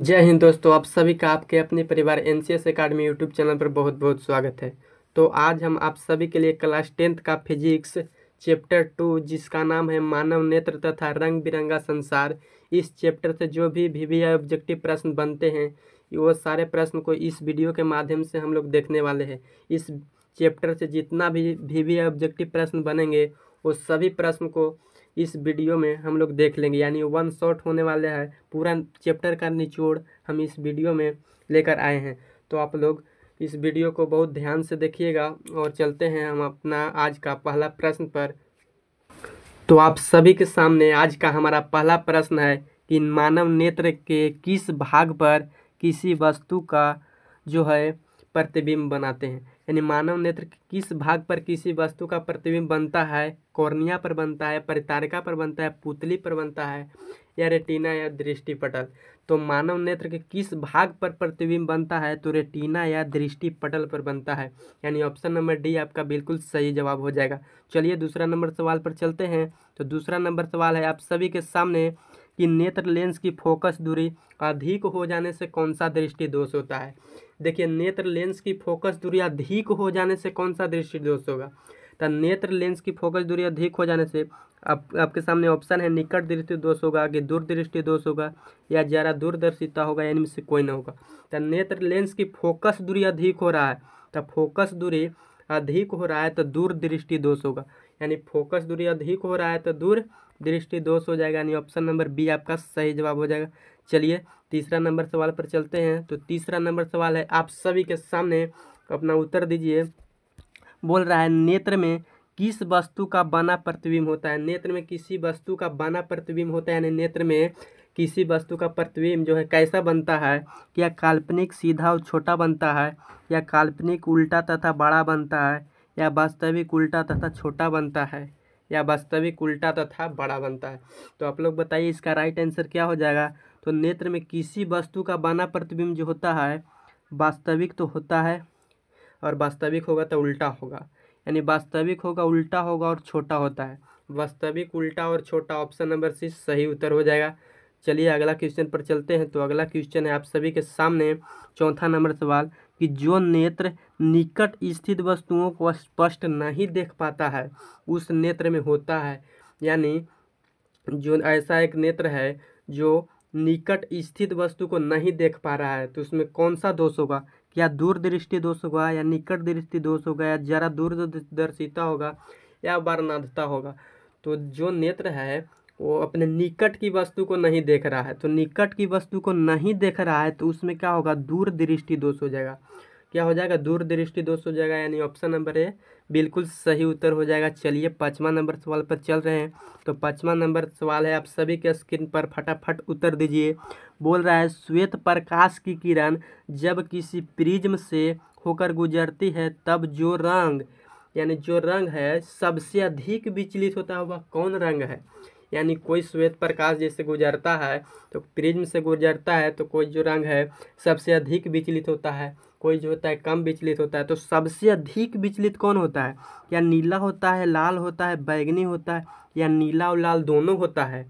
जय हिंद दोस्तों, आप सभी का आपके अपने परिवार एनसीएस एकेडमी यूट्यूब चैनल पर बहुत बहुत स्वागत है। तो आज हम आप सभी के लिए क्लास 10th का फिजिक्स चैप्टर 2 जिसका नाम है मानव नेत्र तथा रंग बिरंगा संसार, इस चैप्टर से जो भी वीवीआई ऑब्जेक्टिव प्रश्न बनते हैं वो सारे प्रश्न को इस वीडियो के माध्यम से हम लोग देखने वाले हैं। इस चैप्टर से जितना भी वीवीआई ऑब्जेक्टिव प्रश्न बनेंगे वो सभी प्रश्न को इस वीडियो में हम लोग देख लेंगे, यानी वन शॉट होने वाले हैं। पूरा चैप्टर का निचोड़ हम इस वीडियो में लेकर आए हैं, तो आप लोग इस वीडियो को बहुत ध्यान से देखिएगा। और चलते हैं हम अपना आज का पहला प्रश्न पर। तो आप सभी के सामने आज का हमारा पहला प्रश्न है कि मानव नेत्र के किस भाग पर किसी वस्तु का जो है प्रतिबिंब बनाते हैं। यानी मानव नेत्र के किस भाग पर किसी वस्तु का प्रतिबिंब बनता है। कॉर्निया पर बनता है, परितारिका पर बनता है, पुतली पर बनता है, या रेटिना या दृष्टिपटल। तो मानव नेत्र के किस भाग पर प्रतिबिंब बनता है, तो रेटिना या दृष्टिपटल पर बनता है। यानी ऑप्शन नंबर डी आपका बिल्कुल सही जवाब हो जाएगा। चलिए दूसरा नंबर सवाल पर चलते हैं। तो दूसरा नंबर सवाल है आप सभी के सामने कि नेत्र लेंस की फोकस दूरी अधिक हो जाने से कौन सा दृष्टि दोष होता है। देखिए, नेत्र लेंस की फोकस दूरी अधिक हो जाने से कौन सा दृष्टि दोष होगा। तो नेत्र लेंस की फोकस दूरी अधिक हो जाने से आपके सामने ऑप्शन है निकट दृष्टि दोष होगा, कि दूर दृष्टि दोष होगा, या जरा दूरदर्शिता होगा, इनमें से कोई ना होगा। तो नेत्र लेंस की फोकस दूरी अधिक हो रहा है, तो फोकस दूरी अधिक हो रहा है तो दूर दृष्टि दोष होगा। यानी फोकस दूरी अधिक हो रहा है तो दूर दृष्टि दोष हो जाएगा। यानी ऑप्शन नंबर बी आपका सही जवाब हो जाएगा। चलिए तीसरा नंबर सवाल पर चलते हैं। तो तीसरा नंबर सवाल है आप सभी के सामने, अपना उत्तर दीजिए। बोल रहा है नेत्र में किस वस्तु का बना प्रतिबिंब होता है। नेत्र में किसी वस्तु का बना प्रतिबिंब होता है, यानी नेत्र में किसी वस्तु का प्रतिबिंब जो है कैसा बनता है। क्या काल्पनिक सीधा और छोटा बनता है, या काल्पनिक उल्टा तथा बड़ा बनता है, या वास्तविक उल्टा तथा छोटा बनता है, या वास्तविक उल्टा तथा बड़ा बनता है। तो आप लोग बताइए इसका राइट आंसर क्या हो जाएगा। तो नेत्र में किसी वस्तु का बना प्रतिबिंब जो होता है वास्तविक तो होता है, और वास्तविक होगा तो उल्टा होगा। यानी वास्तविक होगा, उल्टा होगा और छोटा होता है। वास्तविक, उल्टा और छोटा, ऑप्शन नंबर सी सही उत्तर हो जाएगा। चलिए अगला क्वेश्चन पर चलते हैं। तो अगला क्वेश्चन है आप सभी के सामने चौथा नंबर सवाल कि जो नेत्र निकट स्थित वस्तुओं को स्पष्ट नहीं देख पाता है उस नेत्र में होता है। यानी जो ऐसा एक नेत्र है जो निकट स्थित वस्तु को नहीं देख पा रहा है, तो उसमें कौन सा दोष होगा। क्या दूर दृष्टि दोष होगा, या निकट दृष्टि दोष होगा, या जरा दूरदर्शिता होगा, या वर्णांधता होगा। तो जो नेत्र है वो अपने निकट की वस्तु को नहीं देख रहा है, तो निकट की वस्तु को नहीं देख रहा है तो उसमें क्या होगा, दूर दृष्टि दोष हो जाएगा। क्या हो जाएगा, दूर दृष्टि दोष हो जाएगा। यानी ऑप्शन नंबर ए बिल्कुल सही उत्तर हो जाएगा। चलिए पाँचवा नंबर सवाल पर चल रहे हैं। तो पाँचवा नंबर सवाल है आप सभी के स्क्रीन पर फटाफट उत्तर दीजिए। बोल रहा है श्वेत प्रकाश की किरण जब किसी प्रिज्म से होकर गुजरती है तब जो रंग, यानी जो रंग है सबसे अधिक विचलित होता है वह कौन रंग है। यानी कोई श्वेत प्रकाश जैसे गुजरता है तो प्रिज्म से गुजरता है, तो कोई जो रंग है सबसे अधिक विचलित होता है, कोई जो होता है कम विचलित होता है। तो सबसे अधिक विचलित कौन होता है। क्या नीला होता है, लाल होता है, बैगनी होता है, या नीला और लाल दोनों होता है।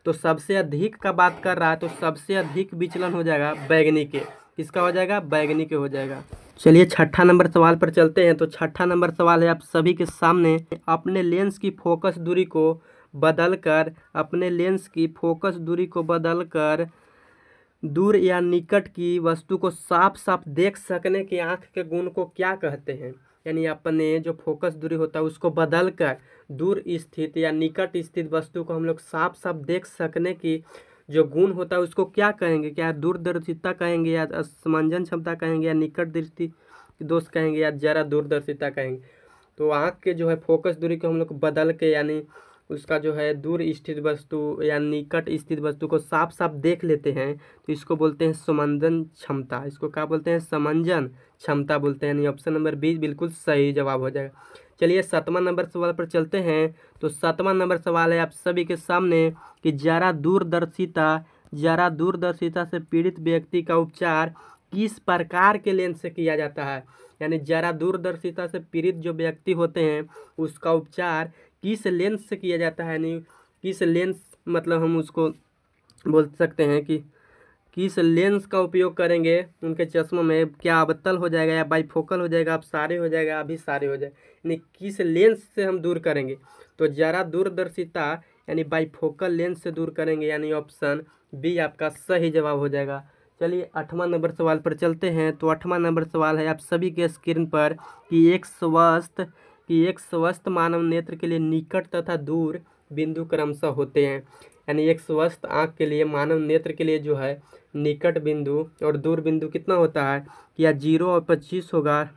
तो सबसे अधिक का बात कर रहा है तो सबसे अधिक विचलन हो जाएगा बैगनी के। किसका हो जाएगा, बैगनी के हो जाएगा। चलिए छठा नंबर सवाल पर चलते हैं। तो छठा नंबर सवाल है आप सभी के सामने अपने लेंस की फोकस दूरी को बदलकर, अपने लेंस की फोकस दूरी को बदलकर दूर या निकट की वस्तु को साफ साफ देख सकने की आंख के गुण को क्या कहते हैं। यानी अपने जो फोकस दूरी होता है उसको बदलकर दूर स्थित या निकट स्थित वस्तु को हम लोग साफ साफ देख सकने की जो गुण होता है उसको क्या कहेंगे। क्या दूरदर्शिता कहेंगे, या असमंजन क्षमता कहेंगे, या निकट दृष्टि दोष कहेंगे, या जरा दूरदर्शिता कहेंगे। तो आँख के जो है फोकस दूरी को हम लोग बदल के, यानी उसका जो है दूर स्थित वस्तु या निकट स्थित वस्तु को साफ साफ देख लेते हैं, तो इसको बोलते हैं समंजन क्षमता। इसको क्या बोलते हैं, समंजन क्षमता बोलते हैं। यानी ऑप्शन नंबर बी बिल्कुल सही जवाब हो जाएगा। चलिए सातवां नंबर सवाल पर चलते हैं। तो सातवां नंबर सवाल है आप सभी के सामने कि जरा दूरदर्शिता से पीड़ित व्यक्ति का उपचार किस प्रकार के लेंस से किया जाता है। यानी जरा दूरदर्शिता से पीड़ित जो व्यक्ति होते हैं उसका उपचार किस लेंस से किया जाता है। यानी किस लेंस, मतलब हम उसको बोल सकते हैं कि किस लेंस का उपयोग करेंगे उनके चश्मों में, क्या अबतल हो जाएगा या बाइफोकल हो जाएगा, अभिसारी हो जाएगा, अभिसारी हो जाएगा, यानी किस लेंस से हम दूर करेंगे। तो जरा दूरदर्शिता यानी बाइफोकल लेंस से दूर करेंगे, यानी ऑप्शन बी आपका सही जवाब हो जाएगा। चलिए 8वां नंबर सवाल पर चलते हैं। तो 8वां नंबर सवाल है आप सभी के स्क्रीन पर कि एक स्वस्थ मानव नेत्र के लिए निकट तथा दूर बिंदु क्रमशः होते हैं। यानी एक स्वस्थ आँख के लिए, मानव नेत्र के लिए जो है निकट बिंदु और दूर बिंदु कितना होता है, क्या 0 और 25 होगा,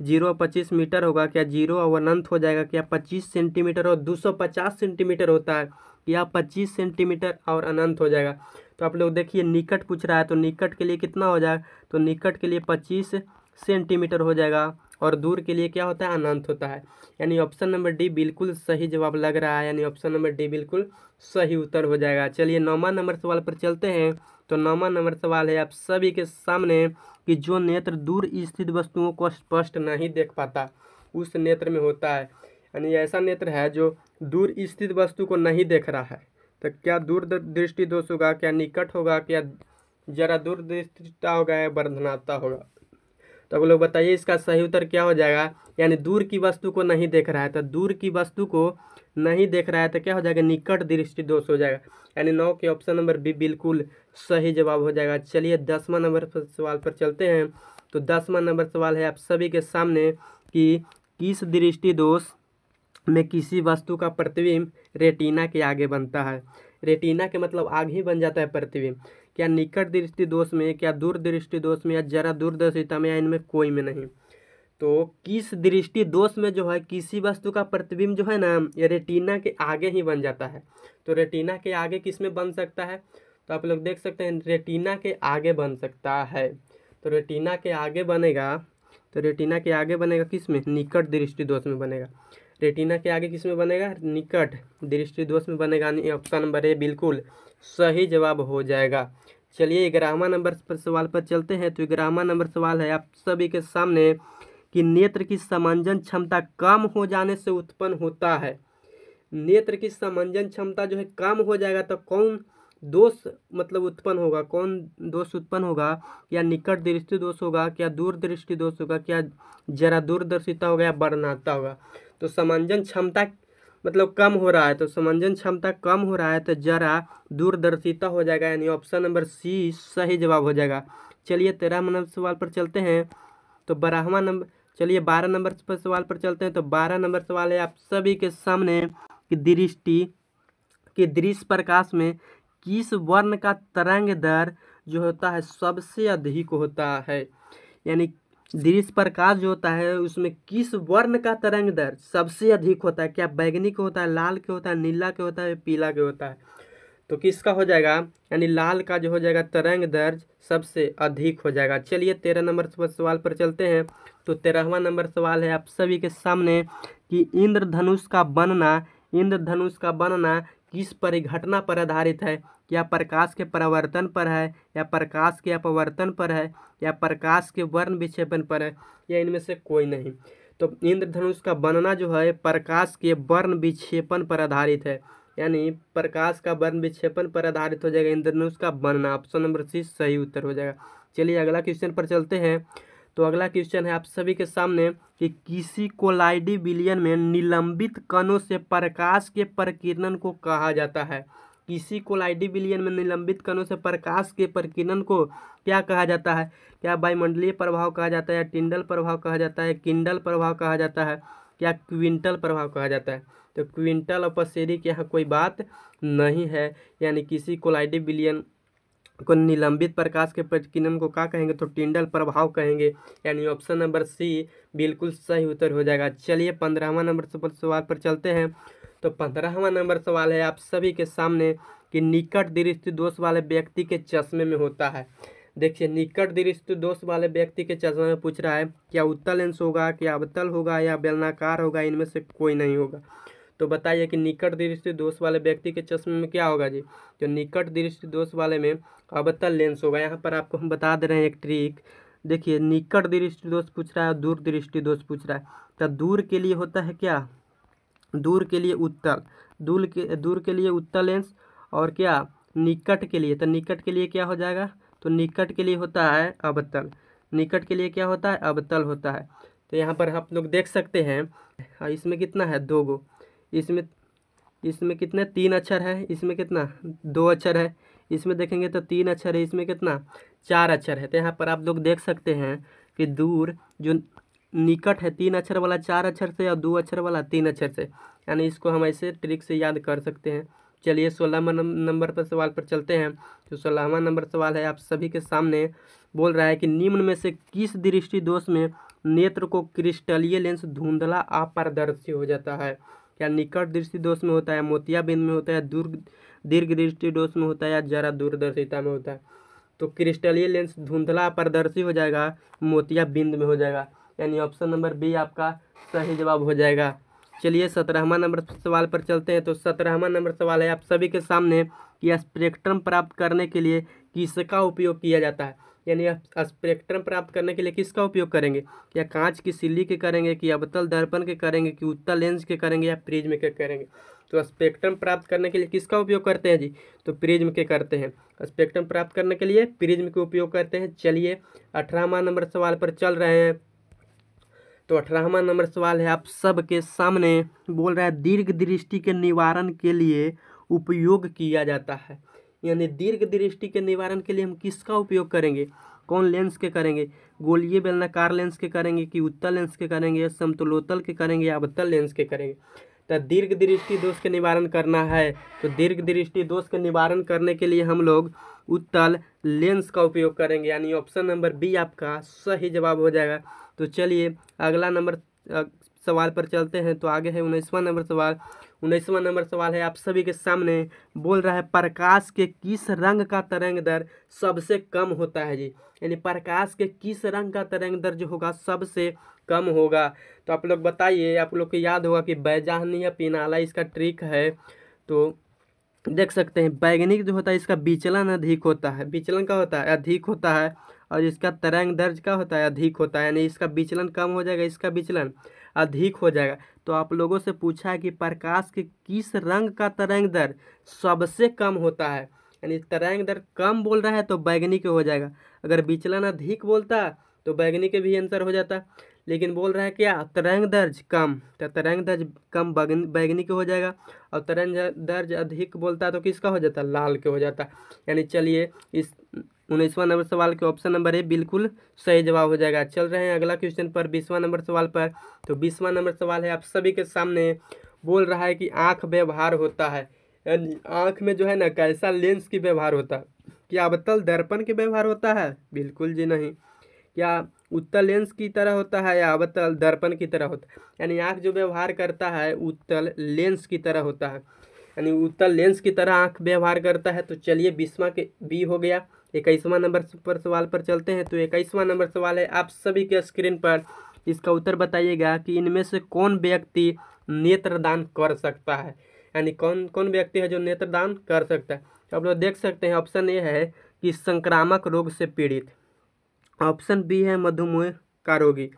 0 और 25 मीटर होगा, क्या 0 और अनंत हो जाएगा, क्या 25 सेंटीमीटर और 250 सेंटीमीटर होता है, या 25 सेंटीमीटर और अनंत हो जाएगा। तो आप लोग देखिए निकट पूछ रहा है, तो निकट के लिए कितना हो जाएगा, तो निकट के लिए 25 सेंटीमीटर हो जाएगा और दूर के लिए क्या होता है, अनंत होता है। यानी ऑप्शन नंबर डी बिल्कुल सही जवाब लग रहा है, यानी ऑप्शन नंबर डी बिल्कुल सही उत्तर हो जाएगा। चलिए 9वां नंबर सवाल पर चलते हैं। तो 9वां नंबर सवाल है आप सभी के सामने कि जो नेत्र दूर स्थित वस्तुओं को स्पष्ट नहीं देख पाता उस नेत्र में होता है। यानी ऐसा नेत्र है जो दूर स्थित वस्तु को नहीं देख रहा है। तो क्या दूर दृष्टि दोष होगा, क्या निकट होगा, क्या जरा दूर दृष्टिता होगा या बर्धनाता होगा। तो आप लोग बताइए इसका सही उत्तर क्या हो जाएगा। यानी दूर की वस्तु को नहीं देख रहा है, तो दूर की वस्तु को नहीं देख रहा है तो क्या हो जाएगा, निकट दृष्टि दोष हो जाएगा। यानी 9 के ऑप्शन नंबर बी बिल्कुल सही जवाब हो जाएगा। चलिए 10वां नंबर सवाल पर चलते हैं। तो 10वां नंबर सवाल है आप सभी के सामने कि किस दृष्टि दोष में किसी वस्तु का प्रतिबिंब रेटिना के आगे बनता है। रेटिना के मतलब आगे ही बन जाता है प्रतिबिंब। क्या निकट दृष्टि दोष में, क्या दूर दृष्टि दोष में, या जरा दूरदर्शिता में, या इनमें कोई में नहीं। तो किस दृष्टि दोष में जो है किसी वस्तु का प्रतिबिंब जो है ना ये रेटिना के आगे ही बन जाता है। तो रेटिना के आगे किस में बन सकता है, तो आप लोग देख सकते हैं रेटिना के आगे बन सकता है। तो रेटिना के आगे बनेगा, तो रेटिना के आगे बनेगा किस में, निकट दृष्टि दोष में बनेगा। रेटिना के आगे किस में बनेगा, निकट दृष्टि दोष में बनेगा। ऑप्शन नंबर ए बिल्कुल सही जवाब हो जाएगा। चलिए 11वां नंबर पर सवाल पर चलते हैं। तो 11वां नंबर सवाल है आप सभी के सामने कि नेत्र की समंजन क्षमता कम हो जाने से उत्पन्न होता है। नेत्र की समंजन क्षमता जो है कम हो जाएगा तो कौन दोष मतलब उत्पन्न होगा, कौन दोष उत्पन्न होगा, या निकट दृष्टि दोष होगा, क्या दूर दृष्टि दोष होगा, क्या जरा दूरदर्शिता होगा, या बर्धनाता होगा। तो समंजन क्षमता मतलब कम हो रहा है, तो समंजन क्षमता कम हो रहा है तो जरा दूरदर्शिता हो जाएगा। यानी ऑप्शन नंबर सी सही जवाब हो जाएगा। चलिए 13 नंबर सवाल पर चलते हैं। तो 12वां नंबर, चलिए 12 नंबर पर सवाल पर चलते हैं। तो 12 नंबर सवाल है आप सभी के सामने कि दृश्य प्रकाश में किस वर्ण का तरंग दर जो होता है सबसे अधिक होता है। यानी दृश्य प्रकाश जो होता है उसमें किस वर्ण का तरंग दर सबसे अधिक होता है, क्या बैगनी के होता है, लाल के होता है, नीला के होता है, पीला के होता है। तो किसका हो जाएगा, यानी लाल का जो हो जाएगा तरंग दर सबसे अधिक हो जाएगा। चलिए 13 नंबर सवाल पर चलते हैं। तो 13वां नंबर सवाल है आप सभी के सामने कि इंद्रधनुष का बनना किस परिघटना पर आधारित है। क्या प्रकाश के परावर्तन पर है, या प्रकाश के अपवर्तन पर है, या प्रकाश के वर्ण विक्षेपण पर है, या इनमें से कोई नहीं। तो इंद्रधनुष का बनना जो है प्रकाश के वर्ण विक्षेपण पर आधारित है। यानी प्रकाश का वर्ण विक्षेपण पर आधारित हो जाएगा इंद्रधनुष का बनना। ऑप्शन नंबर सी सही उत्तर हो जाएगा। चलिए अगला क्वेश्चन पर चलते हैं। तो अगला क्वेश्चन है आप सभी के सामने कि किसी कोलाइडी विलयन में निलंबित कणों से प्रकाश के प्रकीर्णन को कहा जाता है। किसी कोलाइडी विलयन में निलंबित कणों से प्रकाश के प्रकीर्णन को क्या कहा जाता है। क्या वायुमंडलीय प्रभाव कहा जाता है, या टिंडल प्रभाव कहा जाता है, किंडल प्रभाव कहा जाता है, क्या क्विंटल प्रभाव कहा जाता है। तो क्विंटल और पसेरी की यहाँ कोई बात नहीं है। यानी किसी कोलाइडी विलयन को निलंबित प्रकाश के प्रकीर्णन को क्या कहेंगे, तो टिंडल प्रभाव कहेंगे। यानी ऑप्शन नंबर सी बिल्कुल सही उत्तर हो जाएगा। चलिए 15वां नंबर सवाल पर चलते हैं। तो 15वां नंबर सवाल है आप सभी के सामने कि निकट दृष्टि दोष वाले व्यक्ति के चश्मे में होता है। देखिए निकट दृष्टि दोष वाले व्यक्ति के चश्मे में पूछ रहा है क्या उत्तल लेंस होगा, क्या अवतल होगा, या बेलनाकार होगा, इनमें से कोई नहीं होगा। तो बताइए कि निकट दृष्टि दोष वाले व्यक्ति के चश्मे में क्या होगा जी। तो निकट दृष्टि दोष वाले में अवतल लेंस होगा। यहाँ पर आपको हम बता दे रहे हैं एक ट्रिक। देखिए निकट दृष्टि दोष पूछ रहा है, दूर दृष्टि दोष पूछ रहा है। तो दूर के लिए होता है क्या, दूर के लिए उत्तल, दूर के लिए उत्तल लेंस, और क्या निकट के लिए, तो निकट के लिए क्या हो जाएगा, तो निकट के लिए होता है अवतल, निकट के लिए क्या होता है अवतल होता है। तो यहाँ पर आप लोग देख सकते हैं इसमें कितना है 2 गो, इसमें इसमें कितने 3 अक्षर है, इसमें कितना 2 अक्षर है, इसमें देखेंगे तो 3 अक्षर है, इसमें कितना 4 अक्षर है। तो यहाँ पर आप लोग देख सकते हैं कि दूर जो निकट है 3 अक्षर वाला 4 अक्षर से और 2 अक्षर वाला 3 अक्षर से, यानी इसको हम ऐसे ट्रिक से याद कर सकते हैं। चलिए 16वां नंबर पर सवाल पर चलते हैं। तो 16वां नंबर सवाल है आप सभी के सामने, बोल रहा है कि निम्न में से किस दृष्टि दोष में नेत्र को क्रिस्टलीय लेंस धुंधला अपारदर्शी हो जाता है? क्या निकट दृष्टि दोष में होता है, मोतियाबिंद में होता है, दीर्घ दृष्टि दोष में होता है, या जरा दूरदर्शिता में होता है? तो क्रिस्टलीय लेंस धुंधला अपारदर्शी हो जाएगा, मोतियाबिंद में हो जाएगा, यानी ऑप्शन नंबर बी आपका सही जवाब हो जाएगा। चलिए 17वां नंबर सवाल पर चलते हैं। तो 17वां नंबर सवाल है आप सभी के सामने कि स्पेक्ट्रम प्राप्त करने के लिए किसका उपयोग किया जाता है? यानी स्पेक्ट्रम प्राप्त करने के लिए किसका उपयोग करेंगे? या कांच की सिल्ली के करेंगे, कि अवतल दर्पण के करेंगे, कि उत्तल लेंस के करेंगे, या प्रिज्म के करेंगे? तो स्पेक्ट्रम प्राप्त करने के लिए किसका उपयोग करते हैं जी? तो प्रिज्म के करते हैं। स्पेक्ट्रम प्राप्त करने के लिए प्रिज्म के उपयोग करते हैं। चलिए 18वां नंबर सवाल पर चल रहे हैं। तो 18वां नंबर सवाल है आप सबके सामने, बोल रहा है दीर्घ दृष्टि के निवारण के लिए उपयोग किया जाता है। यानी दीर्घ दृष्टि के निवारण के लिए हम किसका उपयोग करेंगे? कौन लेंस के करेंगे? गोलीय बेलनाकार लेंस के करेंगे, कि उत्तल लेंस के करेंगे, समतलोत्तल के करेंगे, या अवतल लेंस के करेंगे? तो दीर्घ दृष्टि दोष के निवारण करना है, तो दीर्घ दृष्टि दोष के निवारण करने के लिए हम लोग उत्तल लेंस का उपयोग करेंगे, यानी ऑप्शन नंबर बी आपका सही जवाब हो जाएगा। तो चलिए अगला नंबर सवाल पर चलते हैं। तो आगे है 19वां नंबर सवाल। 19वां नंबर सवाल है आप सभी के सामने, बोल रहा है प्रकाश के किस रंग का तरंग दर सबसे कम होता है जी? यानी प्रकाश के किस रंग का तरंग दर जो होगा सबसे कम होगा? तो आप लोग बताइए, आप लोग को याद होगा कि बैजाहनी या पिनाला इसका ट्रिक है। तो देख सकते हैं बैगनी जो होता है इसका विचलन अधिक होता है, विचलन का होता है अधिक होता है, और इसका तरंग दर्ज का होता है अधिक होता है, यानी इसका विचलन कम हो जाएगा, इसका विचलन अधिक हो जाएगा। तो आप लोगों से पूछा है कि प्रकाश के किस रंग का तरंग दर सबसे कम होता है, यानी तरंग दर कम बोल रहा है तो बैगनी के हो जाएगा, अगर विचलन अधिक बोलता तो बैगनी के भी आंसर हो जाता, लेकिन बोल रहा है क्या तरंग दर्ज कम, तो तरंग दर्ज कम बैगनी के हो जाएगा, और तरंग दर्ज अधिक बोलता तो किसका हो जाता? लाल के हो जाता। यानी चलिए इस 19वां नंबर सवाल के ऑप्शन नंबर ए बिल्कुल सही जवाब हो जाएगा। चल रहे हैं अगला क्वेश्चन पर, 20वां नंबर सवाल पर। तो 20वां नंबर सवाल है आप सभी के सामने, बोल रहा है कि आँख व्यवहार होता है, यानी आँख में जो है ना कैसा लेंस की व्यवहार होता है? क्या अवतल दर्पण के व्यवहार होता है? बिल्कुल जी नहीं। क्या उत्तल लेंस की तरह होता है या अवतल दर्पण की तरह होता है? यानी आँख जो व्यवहार करता है उत्तल लेंस की तरह होता है, यानी उत्तल लेंस की तरह आँख व्यवहार करता है। तो चलिए 20वां के बी हो गया। 21वां नंबर पर सवाल पर चलते हैं। तो 21वां नंबर सवाल है आप सभी के स्क्रीन पर, इसका उत्तर बताइएगा कि इनमें से कौन व्यक्ति नेत्रदान कर सकता है? यानी कौन कौन व्यक्ति है जो नेत्रदान कर सकता है? तो आप लोग देख सकते हैं ऑप्शन ए है कि संक्रामक रोग से पीड़ित, ऑप्शन बी है मधुमेह का रोगी,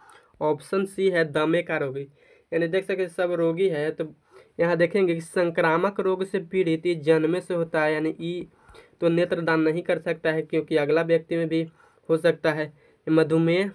ऑप्शन सी है दमे का रोगी। यानी देख सकते सब रोगी है। तो यहाँ देखेंगे कि संक्रामक रोग से पीड़ित ये जन्मे से होता है, यानी ई तो नेत्रदान नहीं कर सकता है, क्योंकि अगला व्यक्ति में भी हो सकता है। मधुमेह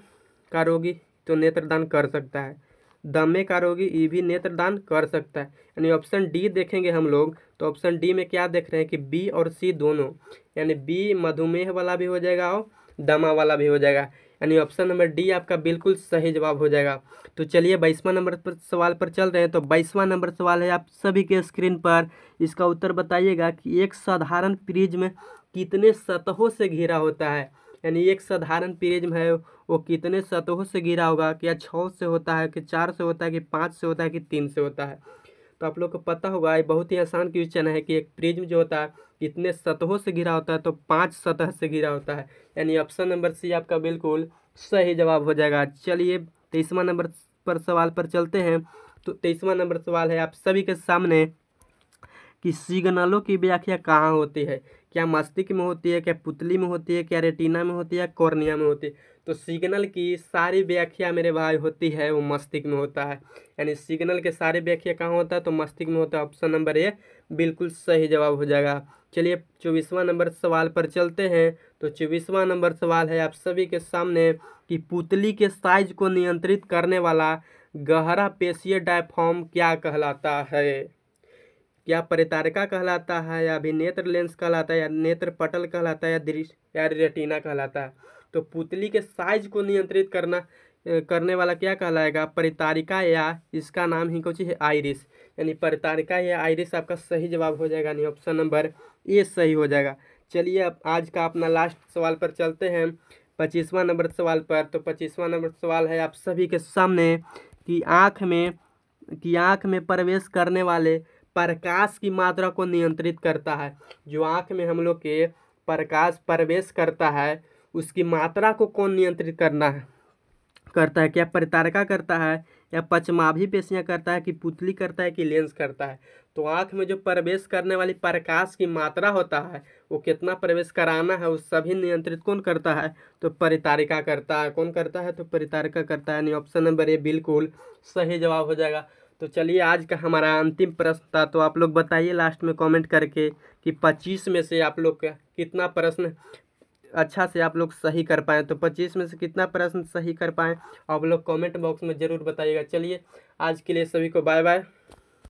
का रोगी तो नेत्रदान कर सकता है, दमे का रोगी ये भी नेत्रदान कर सकता है, यानी ऑप्शन डी देखेंगे हम लोग। तो ऑप्शन डी में क्या देख रहे हैं कि बी और सी दोनों, यानी बी मधुमेह वाला भी हो जाएगा और दमा वाला भी हो जाएगा, यानी ऑप्शन नंबर डी आपका बिल्कुल सही जवाब हो जाएगा। तो चलिए 22वां नंबर पर सवाल पर चल रहे हैं। तो 22वां नंबर सवाल है आप सभी के स्क्रीन पर, इसका उत्तर बताइएगा कि एक साधारण प्रिज्म कितने सतहों से घिरा होता है? यानी एक साधारण प्रिज्म है वो कितने सतहों से घिरा होगा? क्या 6 से होता है, कि 4 से होता है, कि 5 से होता है, कि 3 से होता है? तो आप लोग को पता होगा ये बहुत ही आसान क्वेश्चन है कि एक प्रिज्म जो होता है कितने सतहों से घिरा होता है? तो 5 सतह से घिरा होता है, यानी ऑप्शन नंबर सी आपका बिल्कुल सही जवाब हो जाएगा। चलिए 23वां नंबर पर सवाल पर चलते हैं। तो 23वां नंबर सवाल है आप सभी के सामने कि सिग्नलों की व्याख्या कहाँ होती है? क्या मस्तिष्क में होती है, क्या पुतली में होती है, क्या रेटिना में होती है, कॉर्निया में होती है? तो सिग्नल की सारी व्याख्या मेरे भाई होती है वो मस्तिष्क में होता है, यानी सिग्नल के सारे व्याख्या कहाँ होता है? तो मस्तिष्क में होता है, ऑप्शन नंबर ए बिल्कुल सही जवाब हो जाएगा। चलिए 24वां नंबर सवाल पर चलते हैं। तो 24वां नंबर सवाल है आप सभी के सामने कि पुतली के साइज को नियंत्रित करने वाला गहरा पेशीय डायफ्राम क्या कहलाता है? क्या परितारिका कहलाता है, या अभिनेत्र लेंस कहलाता है, या नेत्र पटल कहलाता है, या दृश्य या रेटिना कहलाता है? तो पुतली के साइज को नियंत्रित करने वाला क्या कहलाएगा? परितारिका, या इसका नाम ही कुछ है आइरिस, यानी परितारिका या आइरिस आपका सही जवाब हो जाएगा, यानी ऑप्शन नंबर ए सही हो जाएगा। चलिए अब आज का अपना लास्ट सवाल पर चलते हैं, 25वां नंबर सवाल पर। तो 25वां नंबर सवाल है आप सभी के सामने कि आँख में प्रवेश करने वाले प्रकाश की मात्रा को नियंत्रित करता है। जो आँख में हम लोग के प्रकाश प्रवेश करता है उसकी मात्रा को कौन नियंत्रित करता है? क्या परितारिका करता है, या पचमाभी पेशियां करता है, कि पुतली करता है, कि लेंस करता है? तो आँख में जो प्रवेश करने वाली प्रकाश की मात्रा होता है वो कितना प्रवेश कराना है उस सभी नियंत्रित कौन करता है? तो परितारिका करता है। कौन करता है? तो परितारिका करता है, यानी ऑप्शन नंबर ए बिल्कुल सही जवाब हो जाएगा। तो चलिए आज का हमारा अंतिम प्रश्न था, तो आप लोग बताइए लास्ट में कमेंट करके कि 25 में से आप लोग का कितना प्रश्न अच्छा से आप लोग सही कर पाएँ। तो 25 में से कितना प्रश्न सही कर पाएँ आप लोग कमेंट बॉक्स में ज़रूर बताइएगा। चलिए आज के लिए सभी को बाय बाय।